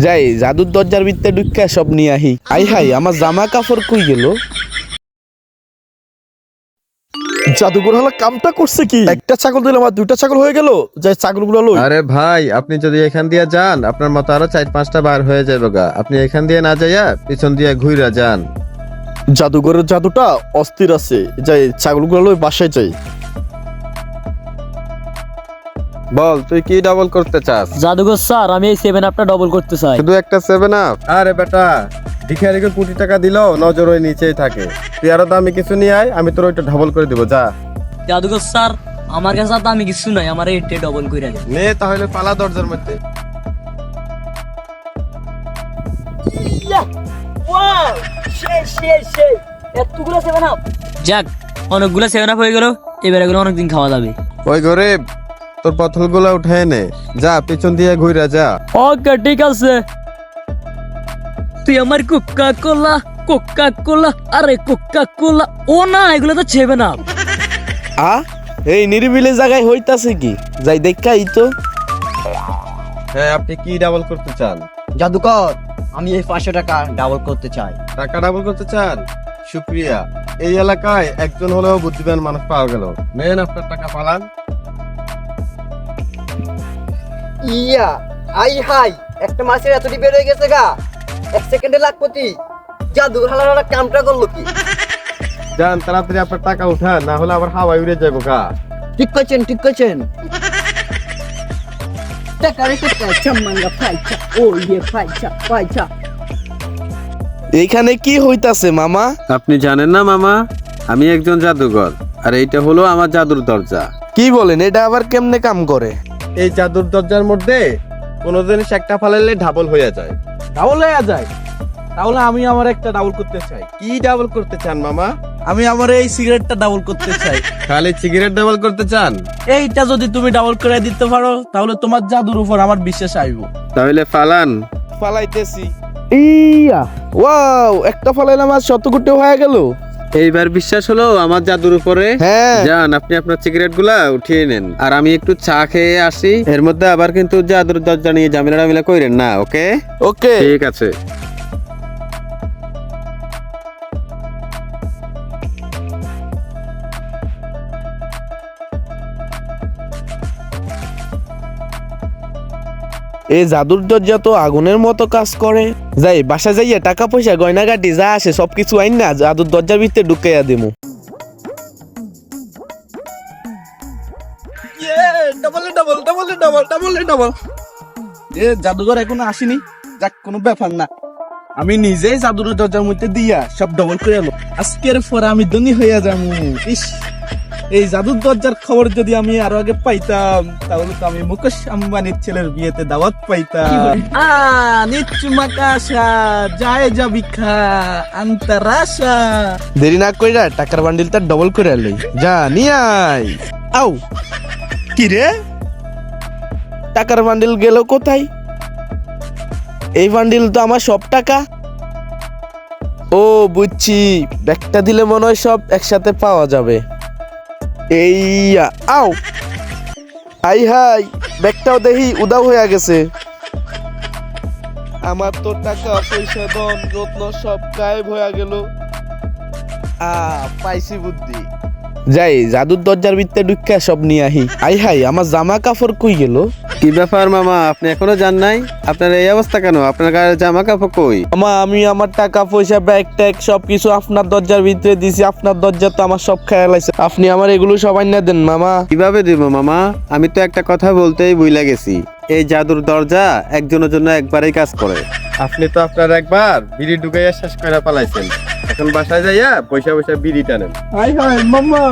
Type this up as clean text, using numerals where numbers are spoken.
যাই জাদুর দরজার ভিতরে ঢুকা সব নিয়ে আহি। আই হাই আমার জামা কাপড় কই গেল? জাদুঘর হলো কামটা করছে কি? একটা ছাগল দিলে আমার দুইটা ছাগল হয়ে গেল। যাই ছাগলগুলো লই। আরে ভাই, আপনি যদি এখান দিয়ে যান আপনার মতো আরো 4-5টা বার হয়ে যাবে গা। আপনি এখান দিয়ে না যাইয়া পিছন দিয়ে ঘুরে যান। জাদুঘরের জাদুটা অস্থির আছে। যাই ছাগলগুলো লই বাসায় যাই। বল, তুই কি ডাবল করতে চাস? জাদুঘর স্যার, আমি এই 7 আপটা ডবল করতে চাই। শুধু একটা 7 আপ? আরে বেটা, ভিখারিকে কোটি টাকা দিলেও নজর ওই নিচেই থাকে। তুই আরো দামি কিছু নিয়ে আয়, আমি তোর ওইটা ডাবল করে দিব। যা জাদুঘর স্যার, আমার কাছে তো আমি কিছু নাই, আমার এইটা ডবল কইরা দেন। নে তাহলে পালা দরজার মধ্যে। ওয়াও, সেই এতগুলো 7 আপ। যাক, অনেকগুলো 7 আপ হয়ে গেল, এবারে এগুলো অনেকদিন খাওয়া যাবে। ওই গরিব, তোর বোতলগুলো উঠায় নে। যা পিছন দিয়ে ঘুরে যা। ওকে, ঠিক আছে। তুই আমার কোকা কোলা, আরে কোকা কোলা। ও না, এগুলো তো 7 আপ। আ এই নিরিবিলি জায়গায় হইতাছে কি? যাই দেখাই তো। হ্যাঁ, আপনি কি ডাবল করতে চান? জাদুকর, আমি এই 500 টাকা ডাবল করতে চাই। টাকা ডাবল করতে চান? শুক্রিয়া, এই এলাকায় একজন হলেও বুদ্ধিমান মানুষ পাওয়া গেল। নেন আপনার টাকা, পালান। ইয়া, আই হাই, একটা মাছের এতটি বের হয়ে গেছে গা। 1 সেকেন্ডে লাখপতি। জাদুকর হালারা কামটা করলো কি? যান তাড়াতাড়ি আপনার টাকা উঠান, না হলে আবার হাওয়ায় উড়ে যাবো গা। ঠিক করছেন। টাকা রেখে চাম্মাঙ্গা ফাইচা, ও ইয়ে ফাইচা। এইখানে কি হইতাছে মামা? আপনি জানেন না মামা, আমি একজন জাদুঘর, আর এইটা হলো আমার জাদুর দরজা। কি বলেন? এটা আবার কেমনে কাম করে? এই জাদুর দরজার মধ্যে কোনো জিনিস একটা ফালাইলে ডাবল হয়ে যায়। ডাবল হয়ে যায়? তাহলে আমি আমার একটা ডাবল করতে চাই। কি ডাবল করতে চান মামা? আমি আমার এই সিগারেটটা ডাবল করতে চাই। খালি সিগারেট ডাবল করতে চান? এইটা যদি তুমি ডাবল করে দিতে পারো তাহলে তোমার জাদুর উপর আমার বিশ্বাস আইব। তাহলে ফালান। ফালাইতেছি। ইয়া, ওয়াও, একটা ফালাইলাম আর 100 কোটি হয়ে গেল। এইবার বিশ্বাস হলো আমার জাদুর উপরে? হ্যাঁ। যান আপনি আপনার সিগারেট গুলা উঠিয়ে নেন, আর আমি একটু চা খেয়ে আসি। এর মধ্যে আবার কিন্তু জাদুর দরজা নিয়ে ঝামেলা কইরেন না। ওকে ওকে। ঠিক আছে। এই জাদুর দরজা তো আগুনের মতো কাজ করে। যাই বাসা যাইয়া টাকা পয়সা গয়নাগাটি যা আসে সবকিছু আইন না জাদুর দরজার ভিতরে ঢুকাইয়া দেবো। ডাবল। এ জাদুঘর এখনো আসেনি। যাক, কোনো ব্যাপার না। আমি নিজেই জাদুর দরজার মধ্যে দিয়া সব ডবল করে এলো। আজকের পরে আমি ধনী হইয়া যাবো। ইস, এই জাদুর দরজার খবর যদি আমি আরো আগে পাইতাম তাহলে তো আমি মুকেশ আম্বানির ছেলের বিয়েতে দাওয়াত পাইতাম। নিচুমাকাশা যায় যাবিখা আন্তরাশা। দেরি না কইরা টাকার বান্ডিলটা ডবল করে লই। যা নিয়ে আয়। আও, কি রে? টাকার বান্ডিল গেল কোথায়? এই বান্ডিল তো আমার সব টাকা। ও বুঝছি, ব্যাগটা দিলে মনে হয় সব একসাথে পাওয়া যাবে। এইয়া, আও, হাই হাই, ব্যাগটাও দেখি উদাও হয়ে গেছে। আমার তো টাকা পয়সা ধন রত্ন সব গায়েব হয়ে গেল। পাইছি বুদ্ধি। যাই জাদুর দরজার ভিতরে ঢুকা সব নিয়ে আহি। আই হাই, আমার জামা কাপড় কই গেল? কি ব্যাপার মামা, আপনি এখনো যান নাই? আপনার এই অবস্থা কেন? আপনার গায়ে জামা কাপড় কই? মামা, আমি আমার টাকা পয়সা ব্যাগ ট্যাগ সবকিছু আপনার দরজার ভিতরে দিছি। আপনার দরজা তো আমার সব খেয়াল আছে। আপনি আমার এগুলো সবাই না দেন মামা। কিভাবে দিব মামা? আমি তো একটা কথা বলতেই ভুলে গেছি। এই জাদুর দরজা একজনের জন্য একবারই কাজ করে। আপনি তো আপনার একবার বিড়ি ঢুকাইয়া শেষ করে পালাইছেন। এখন বাসায় যাইয়া পয়সা বিড়ি টানেন। হাই হাই মাম্মা,